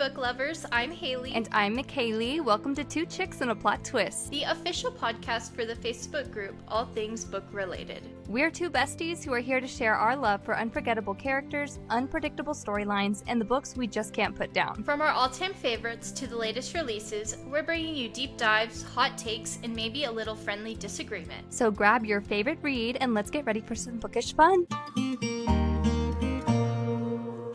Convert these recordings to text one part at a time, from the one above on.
book lovers. I'm Haley. And I'm McCayleigh. Welcome to Two Chicks and a Plot Twist, the official podcast for the Facebook group, All Things Book Related. We're two besties who are here to share our love for unforgettable characters, unpredictable storylines, and the books we just can't put down. From our all-time favorites to the latest releases, we're bringing you deep dives, hot takes, and maybe a little friendly disagreement. So grab your favorite read and let's get ready for some bookish fun.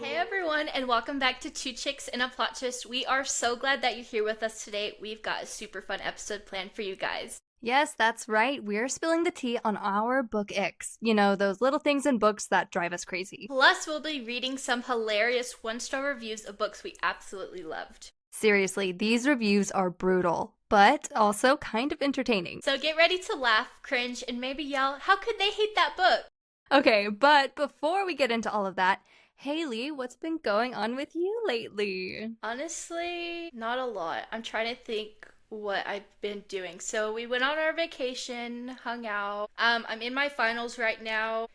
Hey everyone, and welcome back to Two Chicks and a Plot Twist. We are so glad that you're here with us today. We've got a super fun episode planned for you guys. Yes, that's right. We're spilling the tea on our book Icks. You know, those little things in books that drive us crazy. Plus, we'll be reading some hilarious one-star reviews of books we absolutely loved. Seriously, these reviews are brutal, but also kind of entertaining. So get ready to laugh, cringe, and maybe yell, how could they hate that book? Okay, but before we get into all of that, Haley, what's been going on with you lately? Honestly, not a lot. I'm trying to think what I've been doing. So we went on our vacation, hung out. I'm in my finals right now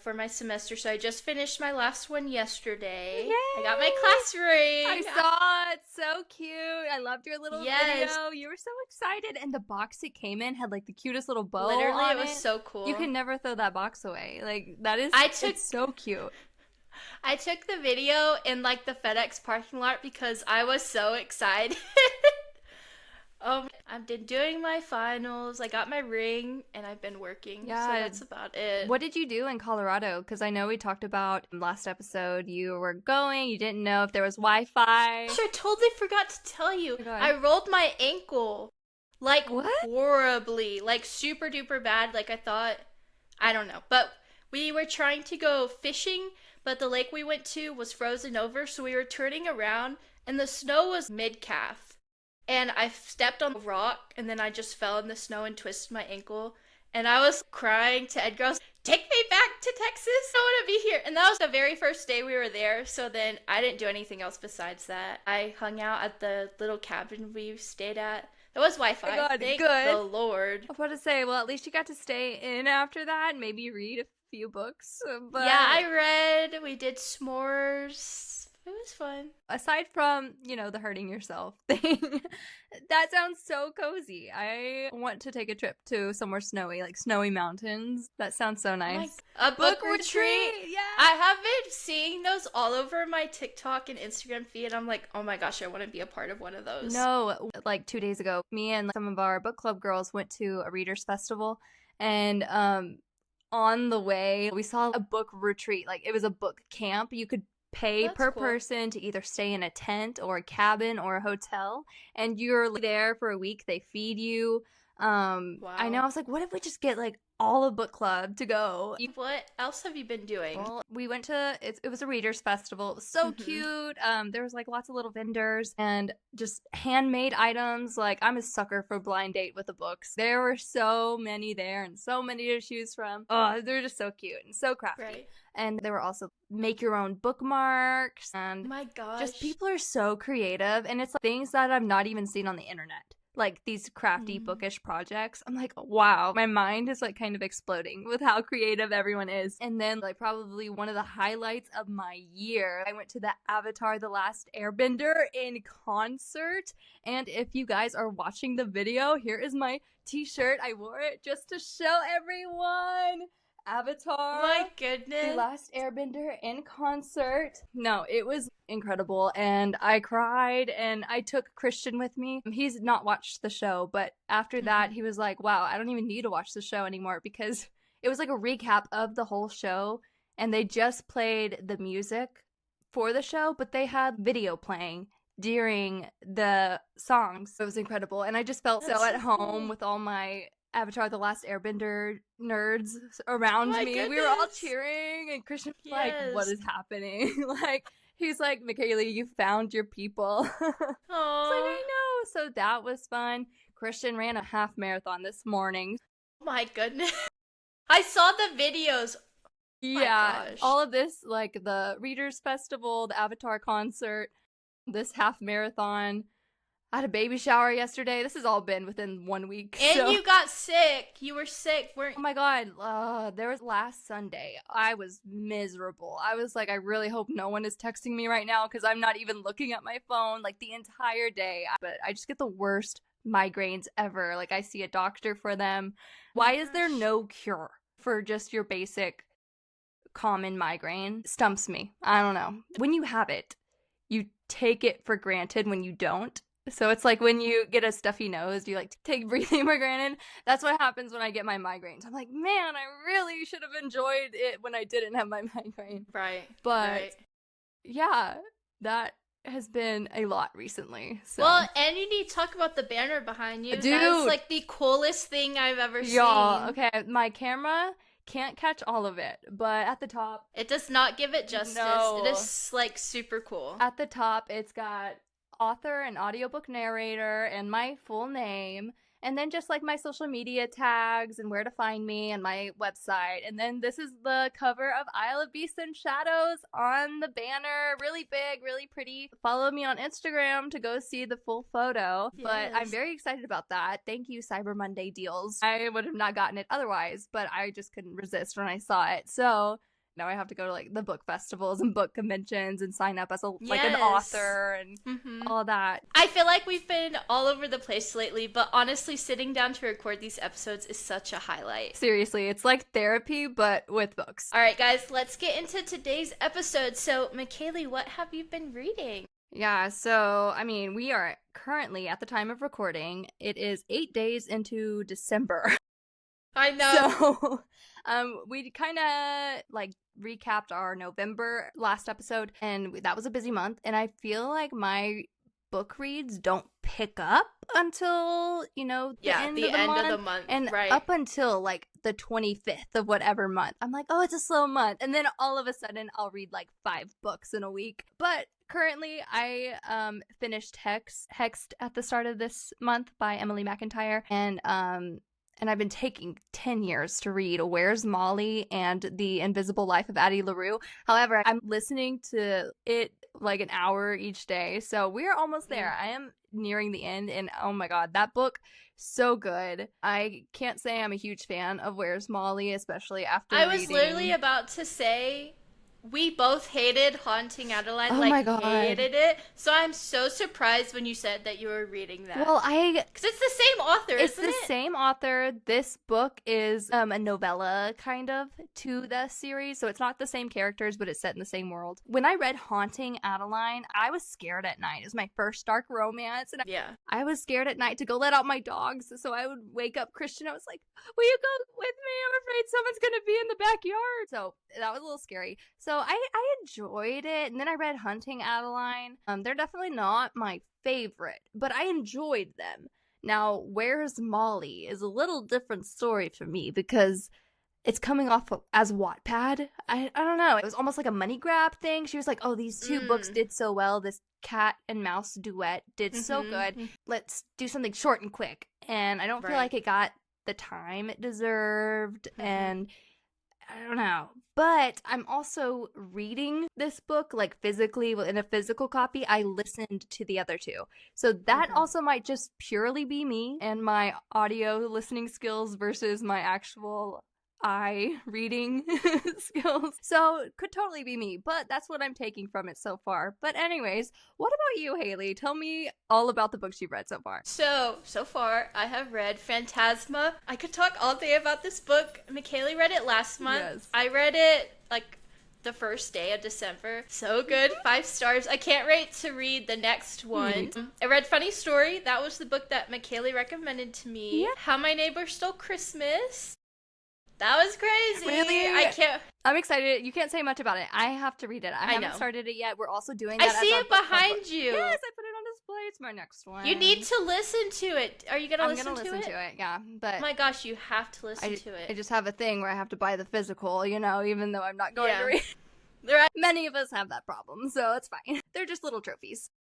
for my semester. So I just finished my last one yesterday. Yay! I got my class ring. I saw it. So cute. I loved your little video. You were so excited. And the box it came in had like the cutest little bow Literally, on it was so cool. You can never throw that box away. Like, that is it's so cute. I took the video in like the FedEx parking lot because I was so excited. I've been doing my finals. I got my ring and I've been working. Yeah, so that's about it. What did you do in Colorado? Because I know we talked about last episode you were going. You didn't know if there was Wi-Fi. Gosh, I totally forgot to tell you. Oh, I rolled my ankle. Like, what? Horribly. Like, super duper bad. Like, I don't know. But we were trying to go fishing, but the lake we went to was frozen over. So we were turning around and the snow was mid-calf. And I stepped on a rock, and then I just fell in the snow and twisted my ankle. And I was crying to Edgar. I was, take me back to Texas. I want to be here. And that was the very first day we were there. So then I didn't do anything else besides that. I hung out at the little cabin we stayed at. There was Wi-Fi. Oh God, thank good. the Lord. I was about to say, well, at least you got to stay in after that and maybe read a few books. But... yeah, I read. We did s'mores. It was fun. Aside from, the hurting yourself thing, that sounds so cozy. I want to take a trip to somewhere snowy, like snowy mountains. That sounds so nice. A book retreat? Yeah. I have been seeing those all over my TikTok and Instagram feed. I'm like, oh my gosh, I want to be a part of one of those. No, like 2 days ago, me and some of our book club girls went to a readers festival, and on the way, we saw a book retreat. Like, it was a book camp. You could pay per person to either stay in a tent or a cabin or a hotel, and you're there for a week. They feed you. Wow. I know. I was like, what if we just get like all of book club to go? What else have you been doing? Well, we went to it was a readers festival. It was so cute. There was like lots of little vendors and just handmade items. Like, I'm a sucker for blind date with the books. There were so many there and so many to choose from. Oh, they're just so cute and so crafty. Right. And there were also make your own bookmarks, and oh my gosh, just people are so creative, and it's like things that I've not even seen on the internet. Like these crafty bookish projects. I'm like, wow, my mind is like kind of exploding with how creative everyone is. And then like probably one of the highlights of my year, I went to the Avatar The Last Airbender in concert. And if you guys are watching the video, here is my t-shirt. I wore it just to show everyone. Avatar. My goodness. The Last Airbender in concert. No, it was incredible, and I cried, and I took Christian with me. He's not watched the show, but after that, he was like, wow, I don't even need to watch the show anymore, because it was like a recap of the whole show, and they just played the music for the show, but they had video playing during the songs. It was incredible, and I just felt so at home with all my Avatar The Last Airbender nerds around me. Goodness. We were all cheering, and Christian was like, what is happening? Like, he's like, McCayleigh, you found your people. It's like, I know. So that was fun. Christian ran a half marathon this morning. Oh my goodness. I saw the videos. Yeah, all of this, like the Readers Festival, the Avatar concert, this half marathon. I had a baby shower yesterday. This has all been within 1 week. And you got sick. You were sick, weren't you? Oh my god. There was last Sunday. I was miserable. I was like, I really hope no one is texting me right now because I'm not even looking at my phone like the entire day. But I just get the worst migraines ever. Like, I see a doctor for them. Why is there no cure for just your basic common migraine? Stumps me. I don't know. When you have it, you take it for granted when you don't. So it's like when you get a stuffy nose, you like take breathing for granted. That's what happens when I get my migraines. I'm like, man, I really should have enjoyed it when I didn't have my migraine. Right. But yeah, that has been a lot recently. So. Well, and you need to talk about the banner behind you. Dude. That's like the coolest thing I've ever seen. Y'all, okay, my camera can't catch all of it, but at the top, it does not give it justice. No. It is like super cool. At the top, it's got author and audiobook narrator and my full name, and then just like my social media tags and where to find me and my website. And then this is the cover of Isle of Beasts and Shadows on the banner. Really big, really pretty. Follow me on Instagram to go see the full photo. Yes. But I'm very excited about that. Thank you, Cyber Monday deals. I would have not gotten it otherwise, but I just couldn't resist when I saw it. So now I have to go to like the book festivals and book conventions and sign up as like an author and all that. I feel like we've been all over the place lately, but honestly, sitting down to record these episodes is such a highlight. Seriously, it's like therapy, but with books. All right, guys, let's get into today's episode. So, McCayleigh, what have you been reading? Yeah, so, I mean, we are currently, at the time of recording, it is 8 days into December. I know. So, we kind of like recapped our November last episode, and that was a busy month. And I feel like my book reads don't pick up until the end of the month, and up until like the 25th of whatever month. I'm like, oh, it's a slow month, and then all of a sudden I'll read like 5 books in a week. But currently, I finished Hexed at the start of this month by Emily McIntyre, and I've been taking 10 years to read Where's Molly and The Invisible Life of Addie LaRue. However, I'm listening to it like an hour each day, so we're almost there. I am nearing the end, and oh my god, that book, so good. I can't say I'm a huge fan of Where's Molly, especially after reading. I was literally about to say, we both hated Haunting Adeline. Oh my god. Hated it. So I'm so surprised when you said that you were reading that. Well, because it's the same author, isn't it? It's the same author. This book is a novella, kind of, to the series. So it's not the same characters, but it's set in the same world. When I read Haunting Adeline, I was scared at night. It was my first dark romance. And I was scared at night to go let out my dogs. So I would wake up Christian. I was like, will you go with me? I'm afraid someone's going to be in the backyard. So that was a little scary. So I enjoyed it, and then I read Hunting Adeline. They're definitely not my favorite, but I enjoyed them. Now, Where's Molly is a little different story for me because it's coming off as Wattpad. I don't know. It was almost like a money grab thing. She was like, oh, these 2 books did so well. This cat and mouse duet did so good. Let's do something short and quick. And I don't feel like it got the time it deserved, and I don't know. But I'm also reading this book, like, physically, in a physical copy. I listened to the other 2. So that also might just purely be me and my audio listening skills versus my actual eye reading skills. So could totally be me, but that's what I'm taking from it so far. But anyways, what about you, Haley? Tell me all about the books you've read so far. So far I have read Phantasma. I could talk all day about this book. McCayleigh read it last month. Yes. I read it like the first day of December. So good. 5 stars. I can't wait to read the next one. I read Funny Story. That was the book that McCayleigh recommended to me. Yeah. How My Neighbor Stole Christmas. That was crazy. Really? I can't. I'm excited. You can't say much about it. I have to read it. I haven't started it yet. We're also doing that. I see it behind you. Yes, I put it on display. It's my next one. You need to listen to it. Are you gonna listen to it? I'm gonna listen to it. Yeah, but oh my gosh, you have to listen to it. I just have a thing where I have to buy the physical, even though I'm not going to read. Many of us have that problem, so it's fine. They're just little trophies.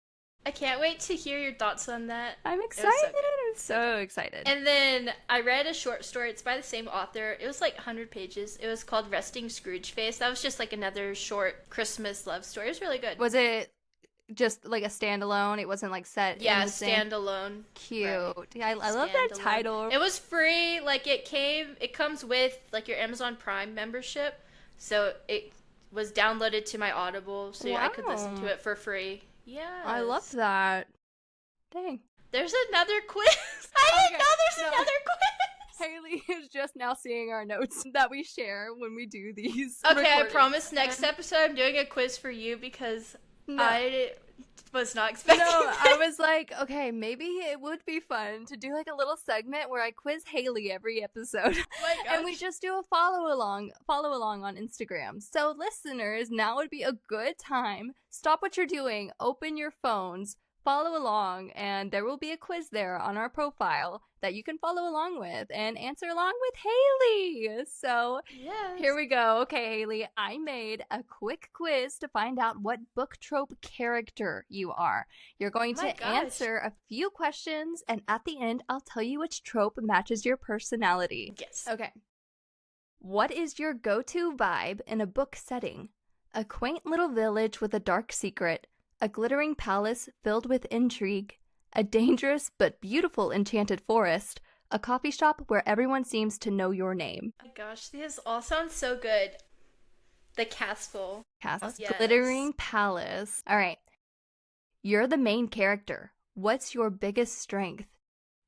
I can't wait to hear your thoughts on that. I'm excited. I'm so excited. And then I read a short story. It's by the same author. It was like 100 pages. It was called Resting Scrooge Face. That was just like another short Christmas love story. It was really good. Was it just like a standalone. It wasn't like set. Yeah, in the same... standalone. Cute. Right. Yeah, I love that title. It was free. Like it comes with like your Amazon Prime membership, so it was downloaded to my Audible, so I could listen to it for free. Yeah. I love that. Dang. There's another quiz. I didn't know there's another quiz. Haley is just now seeing our notes that we share when we do these. Okay, recordings. I promise next episode I'm doing a quiz for you because I was not expecting this. I was like, okay, maybe it would be fun to do like a little segment where I quiz Haley every episode. Oh my gosh. And we just do a follow along on Instagram. So listeners, now would be a good time. Stop what you're doing, open your phones, follow along, and there will be a quiz there on our profile that you can follow along with and answer along with Haley. So Here we go. Okay, Haley, I made a quick quiz to find out what book trope character you are. You're going to answer a few questions, and at the end, I'll tell you which trope matches your personality. Yes. Okay. What is your go-to vibe in a book setting? A quaint little village with a dark secret, a glittering palace filled with intrigue, a dangerous but beautiful enchanted forest, a coffee shop where everyone seems to know your name. Oh my gosh, these all sound so good. The castle. Castle. Yes. Glittering palace. All right. You're the main character. What's your biggest strength?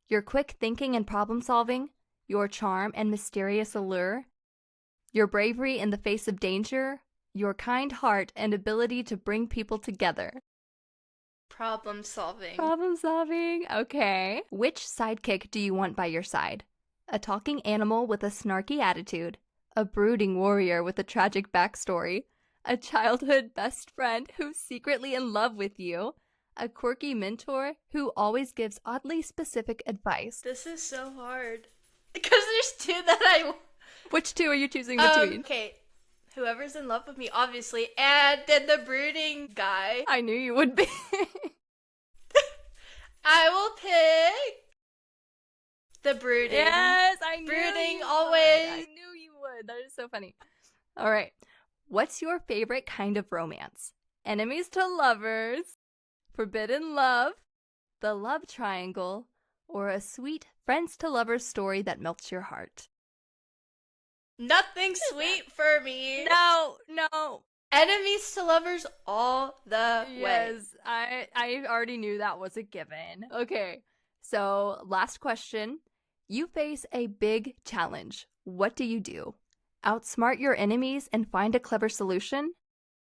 Your quick thinking and problem solving? Your charm and mysterious allure? Your bravery in the face of danger? Your kind heart and ability to bring people together? Problem solving. Problem solving. Okay. Which sidekick do you want by your side? A talking animal with a snarky attitude, a brooding warrior with a tragic backstory, a childhood best friend who's secretly in love with you, a quirky mentor who always gives oddly specific advice. This is so hard. Because there's two that I... Which two are you choosing between? Okay. Whoever's in love with me, obviously, and then the brooding guy. I knew you would be. I will pick the brooding. Yes, I knew brooding you always. Would. I knew you would. That is so funny. All right. What's your favorite kind of romance? Enemies to lovers, forbidden love, the love triangle, or a sweet friends to lovers story that melts your heart? Nothing sweet for me. No. Enemies to lovers all the way. Yes, I already knew that was a given. Okay, so last question. You face a big challenge. What do you do? Outsmart your enemies and find a clever solution?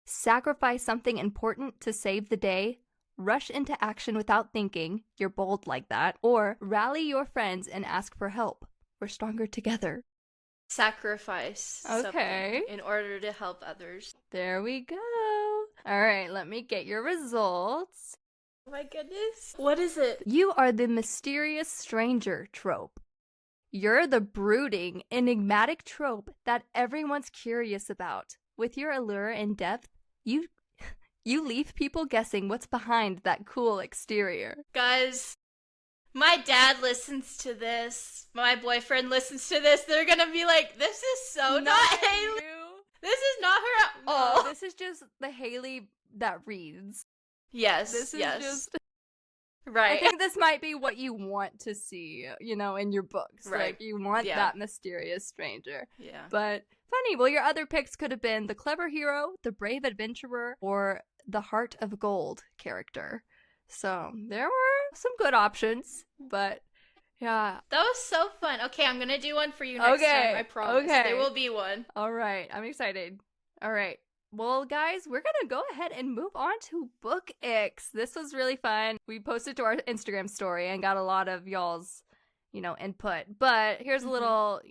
Sacrifice something important to save the day? Rush into action without thinking, you're bold like that? Or rally your friends and ask for help? We're stronger together. Sacrifice something in order to help others. There we go. All right, let me get your results. Oh my goodness. What is it? You are the mysterious stranger trope. You're the brooding, enigmatic trope that everyone's curious about. With your allure and depth, you leave people guessing what's behind that cool exterior. Guys, my dad listens to this. My boyfriend listens to this. They're gonna be like, this is so not Haley. This is not her at all. This is just the Haley that reads. Yes, this is just... Right. I think this might be what you want to see, in your books. Right. Like, you want that mysterious stranger. Yeah. But funny, well, your other picks could have been the clever hero, the brave adventurer, or the heart of gold character. So there were some good options, but yeah. That was so fun. Okay, I'm gonna do one for you next time, I promise. Okay. There will be one. All right, I'm excited. All right. Well, guys, we're gonna go ahead and move on to Book Icks. This was really fun. We posted to our Instagram story and got a lot of y'all's, input. But here's a little,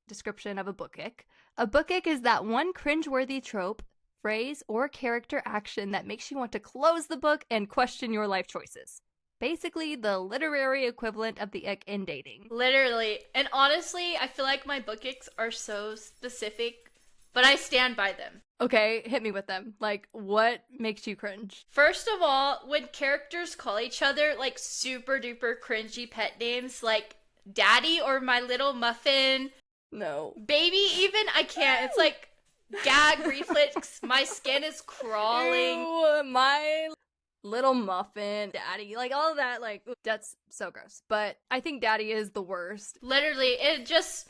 description of a book ick. A book ick is that one cringeworthy trope, phrase, or character action that makes you want to close the book and question your life choices. Basically, the literary equivalent of the ick in dating. Literally. And honestly, I feel like my book icks are so specific, but I stand by them. Okay, hit me with them. Like, what makes you cringe? First of all, when characters call each other, like, super duper cringy pet names, like Daddy or My Little Muffin. No. Baby even, I can't. It's like gag reflex. My skin is crawling. Ew, Little Muffin, Daddy, like all of that, like that's so gross. But I think Daddy is the worst. Literally, it just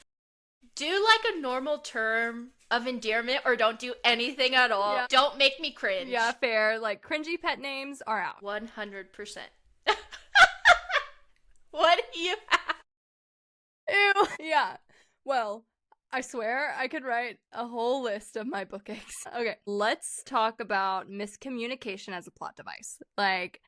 do like a normal term of endearment or don't do anything at all. Yeah. Don't make me cringe. Yeah, fair. Like cringy pet names are out. 100%. What do you have? Ew. Yeah. Well, I swear I could write a whole list of my book icks. Okay, let's talk about miscommunication as a plot device. Like,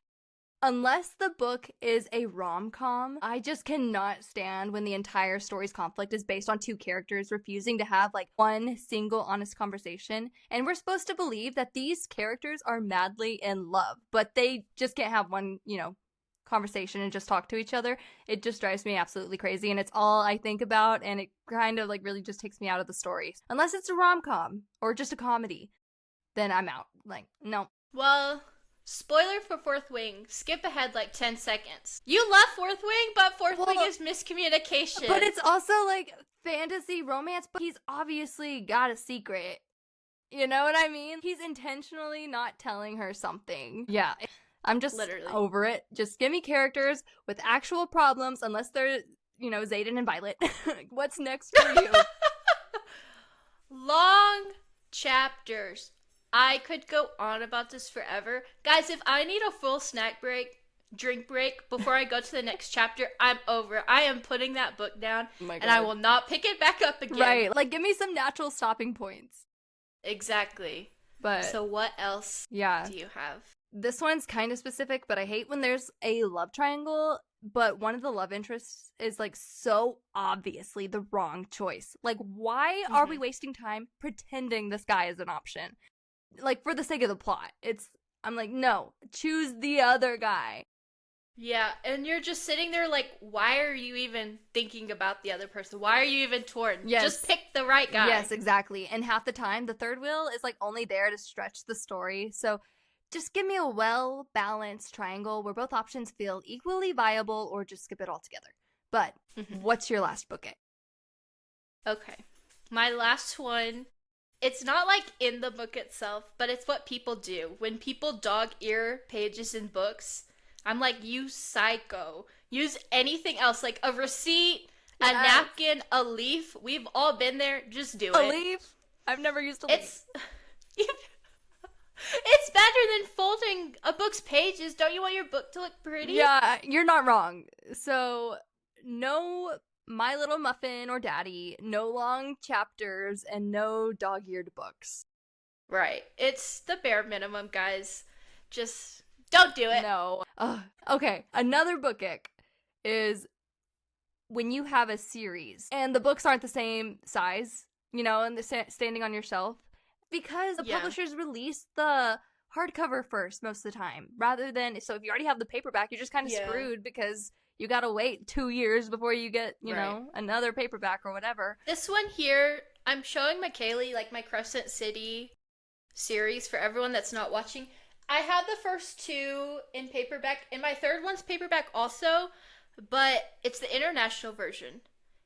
unless the book is a rom-com, I just cannot stand when the entire story's conflict is based on two characters refusing to have, like, one single honest conversation. And we're supposed to believe that these characters are madly in love, but they just can't have one, conversation and just talk to each other. It just drives me absolutely crazy, and it's all I think about, and it kind of like really just takes me out of the story. Unless it's a rom-com or just a comedy, then I'm out. Like, no. Well, spoiler for Fourth Wing. Skip ahead like 10 seconds. You love Fourth Wing, but Fourth Wing is miscommunication. But it's also like fantasy romance, but he's obviously got a secret. You know what I mean? He's intentionally not telling her something. Yeah. I'm just literally over it. Just give me characters with actual problems, unless they're, Xaden and Violet. What's next for you? Long chapters. I could go on about this forever. Guys, if I need a full drink break before I go to the next chapter, I'm over it. I am putting that book down, and I will not pick it back up again. Right. Like, give me some natural stopping points. Exactly. But so what else do you have? This one's kind of specific, but I hate when there's a love triangle, but one of the love interests is, like, so obviously the wrong choice. Like, why are we wasting time pretending this guy is an option? Like, for the sake of the plot. I'm like, no, choose the other guy. Yeah, and you're just sitting there like, why are you even thinking about the other person? Why are you even torn? Yes. Just pick the right guy. Yes, exactly. And half the time, the third wheel is, like, only there to stretch the story, so just give me a well-balanced triangle where both options feel equally viable, or just skip it altogether. But what's your last book? Okay. My last one, it's not like in the book itself, but it's what people do. When people dog-ear pages in books, I'm like, you psycho. Use anything else, like a receipt, a napkin, a leaf. We've all been there. Just do it. A leaf? I've never used a leaf. It's better than folding a book's pages. Don't you want your book to look pretty? Yeah, you're not wrong. So, no My Little Muffin or Daddy, no long chapters, and no dog-eared books. Right. It's the bare minimum, guys. Just don't do it. No. Okay, another book ick is when you have a series and the books aren't the same size, and they're standing on your shelf. Because the publishers release the hardcover first most of the time, rather than, so if you already have the paperback, you're just kind of screwed because you gotta wait 2 years before you get, you know, another paperback or whatever. This one here, I'm showing McCayleigh, like, my Crescent City series for everyone that's not watching. I had the first two in paperback, and my third one's paperback also, but it's the international version.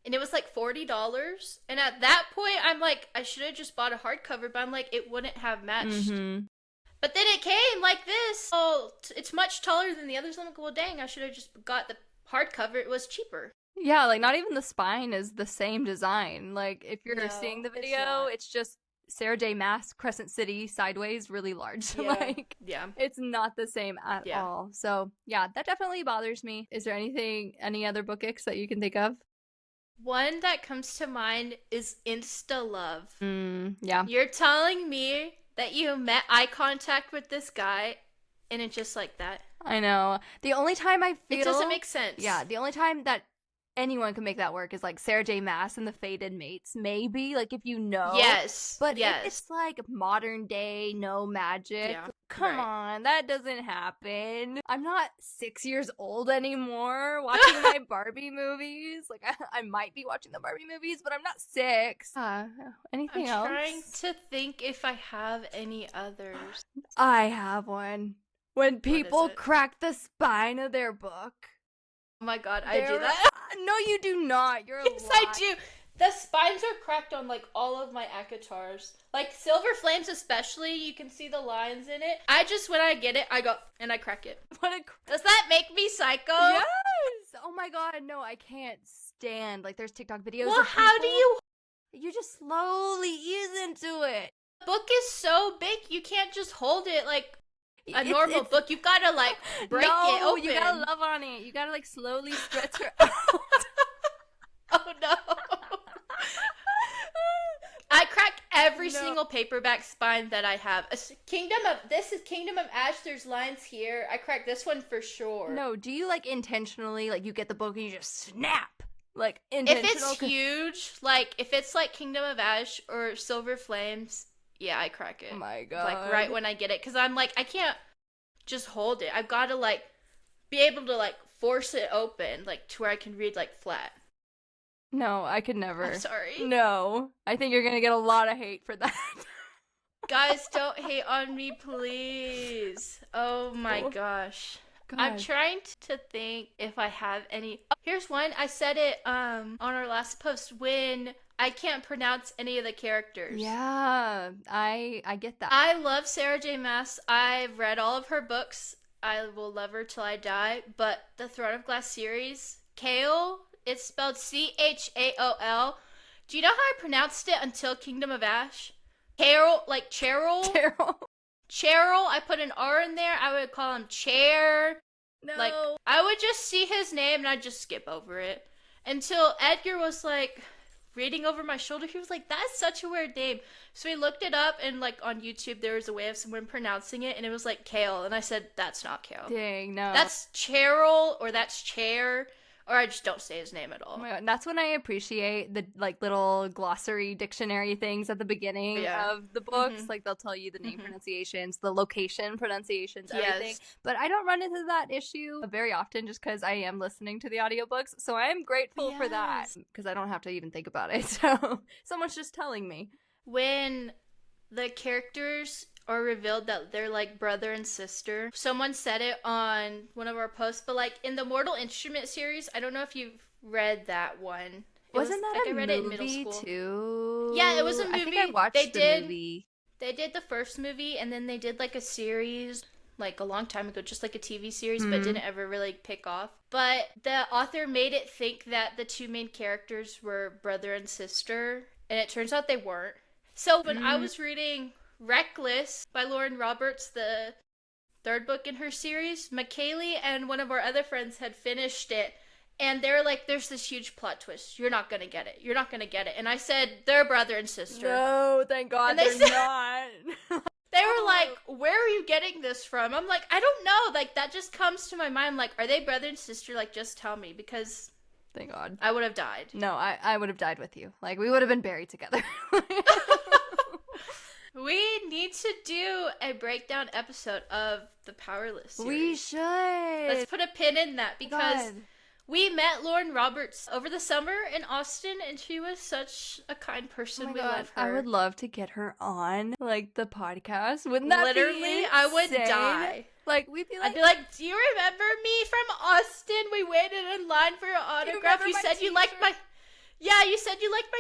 And it was like $40. And at that point, I'm like, I should have just bought a hardcover, but I'm like, it wouldn't have matched. But then it came like this. Oh, it's much taller than the others. I'm like, well, dang, I should have just got the hardcover. It was cheaper. Yeah, like, not even the spine is the same design. Like, if you're seeing the video, it's just Sarah J. Maas, Crescent City, sideways, really large. It's not the same at all. So, yeah, that definitely bothers me. Is there any other book icks that you can think of? One that comes to mind is Insta-Love. Yeah. You're telling me that you met eye contact with this guy, and it's just like that. I know. The only time I feel... It doesn't make sense. Yeah, the only time that anyone can make that work is, like, Sarah J. Maas and the Fated Mates, maybe, like, if you know. Yes. But if it's, like, modern day, no magic, come on, that doesn't happen. I'm not 6 years old anymore watching my Barbie movies. Like, I might be watching the Barbie movies, but I'm not 6. Anything else? I'm trying to think if I have any others. I have one. When people crack the spine of their book. Oh my god, I do that. No, you do not. You're a Yes, I do. The spines are cracked on, like, all of my ACOTARs. Like, Silver Flames especially, you can see the lines in it. When I get it, I go, and I crack it. Does that make me psycho? Yes! Oh my god, no, I can't stand, like, there's TikTok videos Well, of how do you... You just slowly ease into it. The book is so big, you can't just hold it like a normal book. You've got to, like, break it open. You gotta love on it. You gotta, like, slowly stretch her out. Oh, no. I crack every single paperback spine that I have. This is Kingdom of Ash. There's lines here. I crack this one for sure. No, do you, like, intentionally, like, you get the book and you just snap? Like, intentional? If it's huge, like, if it's, like, Kingdom of Ash or Silver Flames, yeah, I crack it. Oh my god. Like, right when I get it. Because I'm like, I can't just hold it. I've got to, like, be able to, like, force it open, like, to where I can read, like, flat. No, I could never. I'm sorry. No. I think you're gonna get a lot of hate for that. Guys, don't hate on me, please. Oh my gosh. God. I'm trying to think if I have any. Oh, here's one. I said it on our last post when I can't pronounce any of the characters. Yeah, I get that. I love Sarah J. Maas. I've read all of her books. I will love her till I die. But the Throne of Glass series, Chaol, it's spelled Chaol. Do you know how I pronounced it until Kingdom of Ash? Carol, like Cheryl. Cheryl, I put an R in there. I would call him Chair. No. Like, I would just see his name and I'd just skip over it. Until Edgar was like reading over my shoulder. He was like, that's such a weird name. So we looked it up and like on YouTube there was a way of someone pronouncing it and it was like Kale. And I said, that's not Kale. Dang, no. That's Cheryl or that's Chair. Or I just don't say his name at all. Oh my god, that's when I appreciate the like little glossary dictionary things at the beginning of the books. Mm-hmm. Like they'll tell you the name pronunciations, the location pronunciations, everything. But I don't run into that issue very often just because I am listening to the audiobooks. So I am grateful for that because I don't have to even think about it. So someone's just telling me. When the characters are revealed that they're like brother and sister. Someone said it on one of our posts, but like in the Mortal Instrument series, I don't know if you've read that one. Wasn't that like a I read it in movie middle school too? Yeah, it was a movie. I think I watched the movie. They did the first movie and then they did like a series like a long time ago, just like a TV series, but didn't ever really pick off. But the author made it think that the two main characters were brother and sister, and it turns out they weren't. So when I was reading Reckless by Lauren Roberts, the third book in her series, McCayleigh and one of our other friends had finished it, and they were like, there's this huge plot twist. You're not gonna get it. You're not gonna get it. And I said, they're brother and sister. No, thank God and they're not. They were like, where are you getting this from? I'm like, I don't know. Like, that just comes to my mind. Like, are they brother and sister? Like, just tell me, because thank God. I would have died. No, I would have died with you. Like, we would have been buried together. We need to do a breakdown episode of the Powerless series. We should. Let's put a pin in that because we met Lauren Roberts over the summer in Austin and she was such a kind person. We love her. I would love to get her on like the podcast. Wouldn't that Literally, be insane? I would die. Like we'd be like, I'd be like, do you remember me from Austin? We waited in line for your autograph. You said you liked my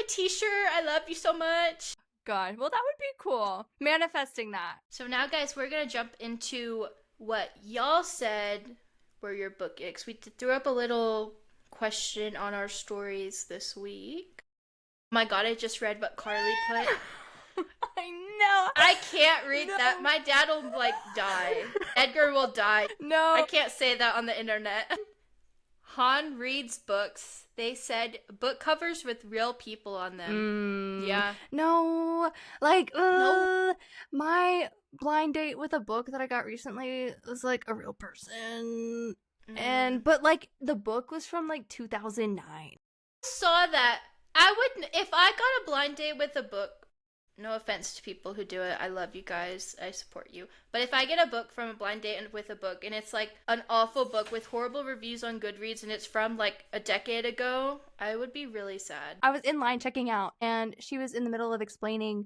t-shirt. I love you so much. God, well that would be cool. Manifesting that. So now, guys, we're gonna jump into what y'all said were your book icks. We threw up a little question on our stories this week. Oh my God, I just read what Carly put. I know. I can't read that. My dad will like die. Edgar will die. No. I can't say that on the internet. Han reads books. They said book covers with real people on them. Yeah. No. Like, Nope. My blind date with a book that I got recently was like a real person. But like the book was from like 2009. Saw that. I wouldn't, if I got a blind date with a book, no offense to people who do it, I love you guys, I support you, but if I get a book from a blind date and with a book and it's like an awful book with horrible reviews on Goodreads and it's from like a decade ago, I would be really sad. I was in line checking out and she was in the middle of explaining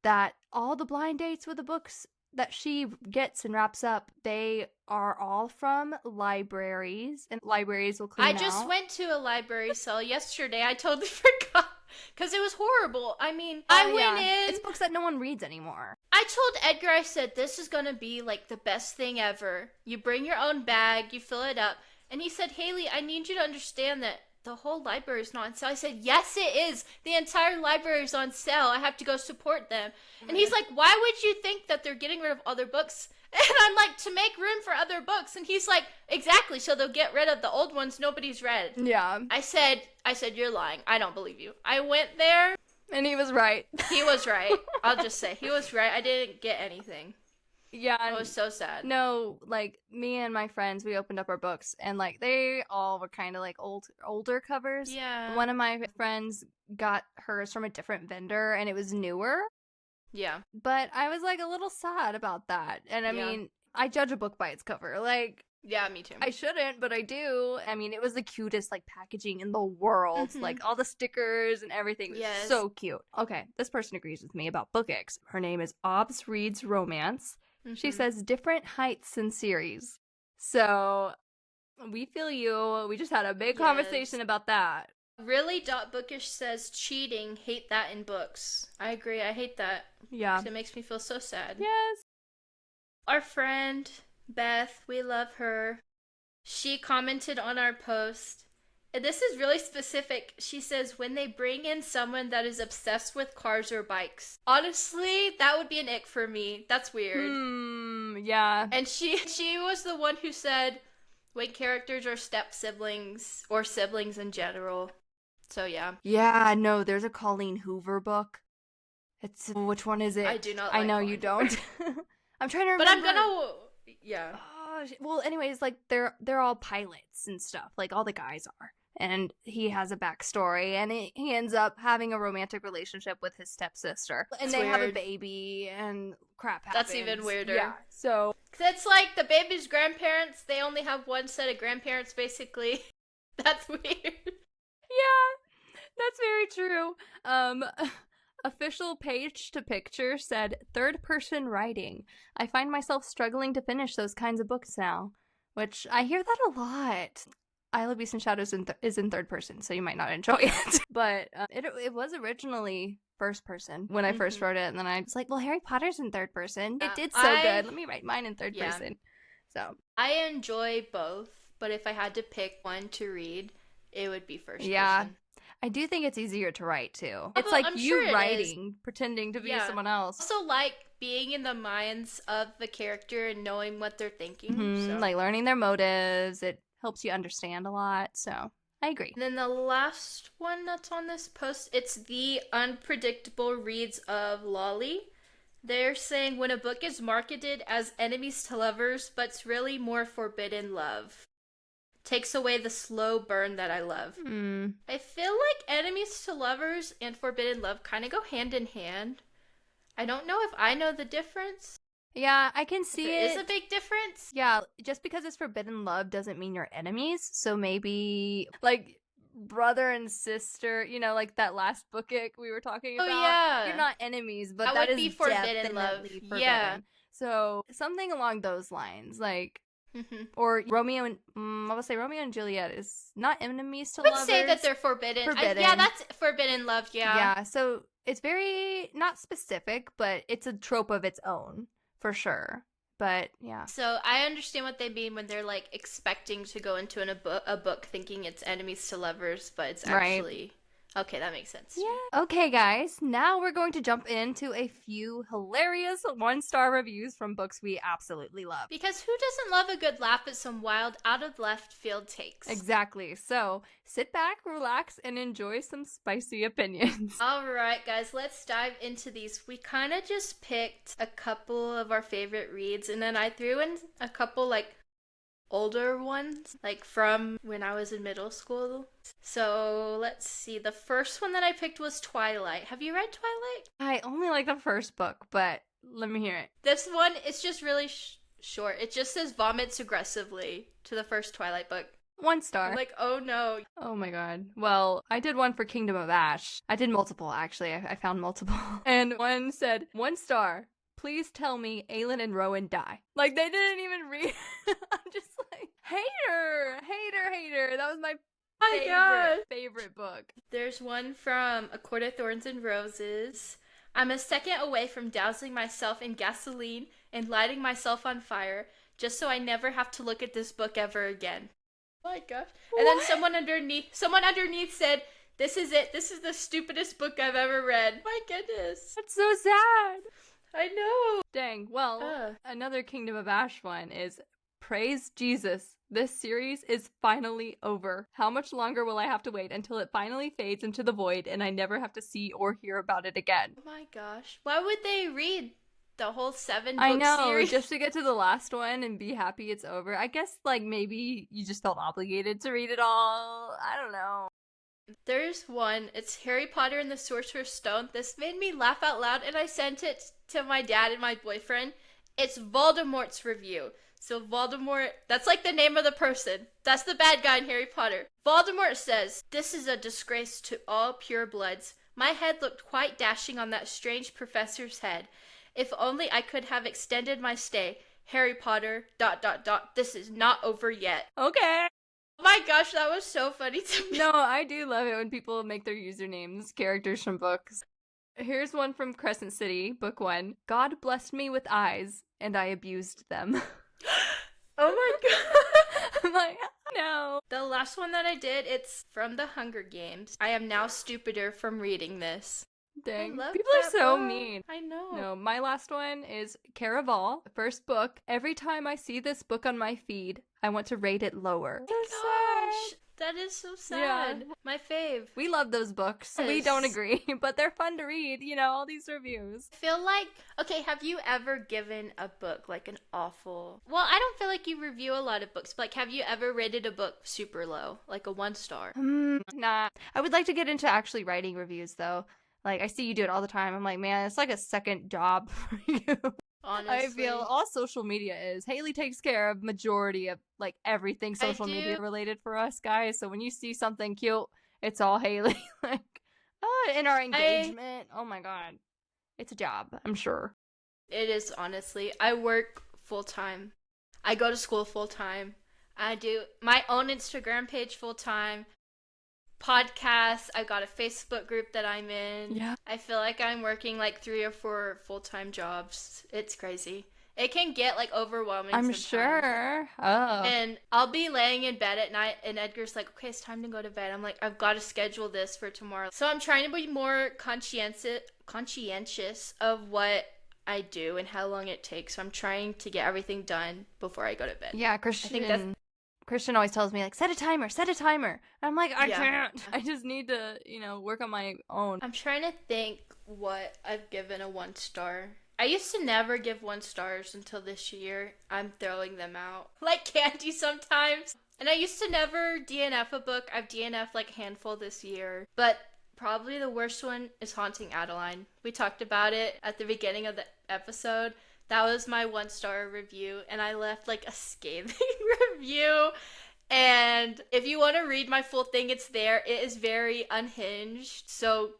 that all the blind dates with the books that she gets and wraps up, they are all from libraries, and libraries will clean out. I just went to a library sale yesterday. I totally forgot. Because it was horrible. I mean, I went in. It's books that no one reads anymore. I told Edgar, I said, this is going to be like the best thing ever. You bring your own bag, you fill it up. And he said, Haley, I need you to understand that the whole library is not on sale. I said, yes, it is. The entire library is on sale. I have to go support them. And he's like, why would you think that they're getting rid of other books? And I'm like, to make room for other books. And he's like, exactly. So they'll get rid of the old ones nobody's read. Yeah. I said, you're lying. I don't believe you. I went there. And he was right. He was right. I'll just say, he was right. I didn't get anything. Yeah. I was so sad. No, like, me and my friends, we opened up our books, and, like, they all were kind of, like, older covers. Yeah. One of my friends got hers from a different vendor, and it was newer. Yeah. But I was, like, a little sad about that. And, I mean, I judge a book by its cover. Like... Yeah, me too. I shouldn't, but I do. I mean, it was the cutest, like, packaging in the world. Mm-hmm. Like, all the stickers and everything was so cute. Okay, this person agrees with me about Bookish. Her name is Obs Reads Romance. Mm-hmm. She says different heights and series. So, we feel you. We just had a big conversation about that. Really, Bookish says cheating, hate that in books. I agree, I hate that. Yeah. It makes me feel so sad. Yes. Our friend... Beth, we love her. She commented on our post, and this is really specific. She says, when they bring in someone that is obsessed with cars or bikes. Honestly, that would be an ick for me. That's weird. Yeah. And she was the one who said, when characters are step siblings, or siblings in general. So, yeah. Yeah, no, there's a Colleen Hoover book. Which one is it? I do not like I know Colleen you don't. I'm trying to remember. But I'm gonna... Yeah. Well, anyways, like, they're all pilots and stuff. Like, all the guys are. And he has a backstory, and he ends up having a romantic relationship with his stepsister. And they have a baby, and crap happens. That's even weirder. Yeah, so... It's like the baby's grandparents, they only have one set of grandparents, basically. That's weird. Yeah, that's very true. Official Page to Picture said, third-person writing. I find myself struggling to finish those kinds of books now. Which, I hear that a lot. Isle of Beasts and Shadows is in third person, so you might not enjoy it. But it was originally first person when I first wrote it, and then I was like, well, Harry Potter's in third person. It did so good. Let me write mine in third person. So I enjoy both, but if I had to pick one to read, it would be first person. I do think it's easier to write, too. It's like you writing, pretending to be someone else. I also like being in the minds of the character and knowing what they're thinking. So. Like learning their motives. It helps you understand a lot, so I agree. And then the last one that's on this post, it's The Unpredictable Reads of Lolly. They're saying when a book is marketed as enemies to lovers, but it's really more forbidden love. Takes away the slow burn that I love. I feel like enemies to lovers and forbidden love kind of go hand in hand. I don't know if I know the difference. Yeah, I can see it. Is a big difference. Yeah, just because it's forbidden love doesn't mean you're enemies. So maybe, like, brother and sister, you know, like that last book we were talking about. Oh, yeah. You're not enemies, but that would is be forbidden love. Forbidden. Yeah. So something along those lines, like... Or Romeo and I would say Romeo and Juliet is not enemies to lovers. I would say that they're forbidden. Yeah, that's forbidden love. Yeah, so it's very not specific, but it's a trope of its own for sure. But yeah. So I understand what they mean when they're like expecting to go into a book thinking it's enemies to lovers, but it's actually okay. That makes sense. Yeah. Okay, guys. Now we're going to jump into a few hilarious 1-star reviews from books we absolutely love. Because who doesn't love a good laugh at some wild, out of left field takes? Exactly. So sit back, relax, and enjoy some spicy opinions. All right, guys. Let's dive into these. We kind of just picked a couple of our favorite reads, and then I threw in a couple like older ones, like from when I was in middle school. So let's see. The first one that I picked was Twilight. Have you read Twilight? I only like the first book, but let me hear it. This one, it's just really short. It just says vomits aggressively to the first Twilight book. 1 star. I'm like, oh no. Oh my god. Well, I did one for Kingdom of Ash. I did multiple, actually. I found multiple. And one said, 1 star. Please tell me Aelin and Rowan die. Like, they didn't even read. I'm just like, hater. That was my my God. Favorite book. There's one from A Court of Thorns and Roses. I'm a second away from dousing myself in gasoline and lighting myself on fire just so I never have to look at this book ever again. Oh my gosh. And then someone underneath said, "This is it. This is the stupidest book I've ever read." My goodness. That's so sad. I know. Dang. Well, another Kingdom of Ash one is Praise Jesus. This series is finally over. How much longer will I have to wait until it finally fades into the void and I never have to see or hear about it again? Oh my gosh. Why would they read the whole 7 book I know, series? just to get to the last one and be happy it's over. I guess, like, maybe you just felt obligated to read it all. I don't know. There's one. It's Harry Potter and the Sorcerer's Stone. This made me laugh out loud, and I sent it to my dad and my boyfriend. It's Voldemort's review. So Voldemort, that's like the name of the person. That's the bad guy in Harry Potter. Voldemort says, "This is a disgrace to all purebloods. My head looked quite dashing on that strange professor's head. If only I could have extended my stay. Harry Potter, ... This is not over yet." Okay. Oh my gosh, that was so funny to me. No, I do love it when people make their usernames characters from books. Here's one from Crescent City, book 1. God blessed me with eyes, and I abused them. Oh my god. I'm like, no. The last one that I did, it's from The Hunger Games. I am now stupider from reading this. Dang. I love People are that so book. mean. I know. No, my last one is Caraval, first book. Every time I see this book on my feed, I want to rate it lower. Oh my gosh. That is so sad. Yeah. My fave. We love those books. Yes. We don't agree, but they're fun to read, you know, all these reviews. I feel like, okay, have you ever given a book like an awful... Well, I don't feel like you review a lot of books, but like, have you ever rated a book super low, like a 1 star? Nah. I would like to get into actually writing reviews, though. Like, I see you do it all the time. I'm like, man, it's like a second job for you. Honestly. I feel all social media is. Haley takes care of majority of, like, everything social media related for us, guys. So when you see something cute, it's all Haley. Like, in our engagement. Oh my god. It's a job, I'm sure. It is, honestly. I work full-time. I go to school full-time. I do my own Instagram page full-time. Podcasts. I've got a Facebook group that I'm in. Yeah. I feel like I'm working like 3 or 4 full-time jobs. It's crazy. It can get like overwhelming I'm sometimes. sure. Oh. And I'll be laying in bed at night and Edgar's like, "Okay, it's time to go to bed." I'm like, "I've got to schedule this for tomorrow." So I'm trying to be more conscientious of what I do and how long it takes. So I'm trying to get everything done before I go to bed. Yeah, Christian always tells me, like, set a timer. And I'm like, I can't. I just need to, work on my own. I'm trying to think what I've given a 1 star. I used to never give 1 stars until this year. I'm throwing them out like candy sometimes. And I used to never DNF a book. I've DNF'd like a handful this year. But probably the worst one is Haunting Adeline. We talked about it at the beginning of the episode. That was my 1 star review, and I left like a scathing review. And if you want to read my full thing, it's there. It is very unhinged, so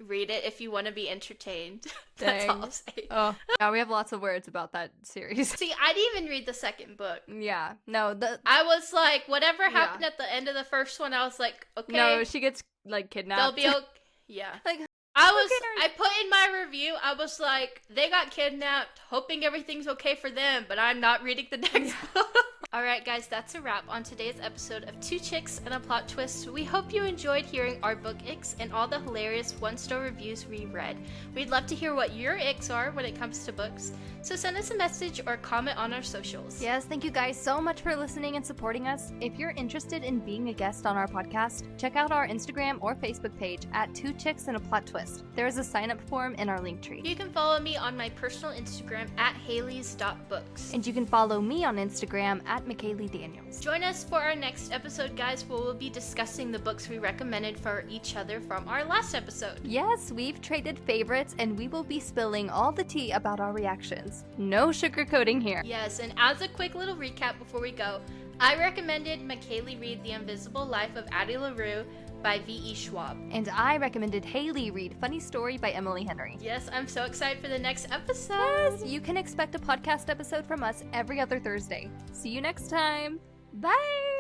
read it if you want to be entertained. That's all I'll say. Oh, yeah, we have lots of words about that series. See, I didn't even read the 2nd book. Yeah, no, I was like, whatever happened at the end of the first one, I was like, okay. No, she gets like kidnapped. They'll be okay. Yeah. Like, I put in my review, I was like, they got kidnapped, hoping everything's okay for them, but I'm not reading the next book. Alright guys, that's a wrap on today's episode of 2 Chicks and a Plot Twist. We hope you enjoyed hearing our book icks and all the hilarious 1-star reviews we read. We'd love to hear what your icks are when it comes to books, so send us a message or comment on our socials. Yes, thank you guys so much for listening and supporting us. If you're interested in being a guest on our podcast, check out our Instagram or Facebook page at 2 Chicks and a Plot Twist. There is a sign-up form in our link tree. You can follow me on my personal Instagram at haleys.books. And you can follow me on Instagram at McCayleigh Daniels. Join us for our next episode, guys, where we'll be discussing the books we recommended for each other from our last episode. Yes, we've traded favorites, and we will be spilling all the tea about our reactions. No sugarcoating here. Yes, and as a quick little recap before we go, I recommended McCayleigh read The Invisible Life of Addie LaRue by V.E. Schwab. And I recommended Haley read Funny Story by Emily Henry. Yes, I'm so excited for the next episode. Yes, you can expect a podcast episode from us every other Thursday. See you next time. Bye!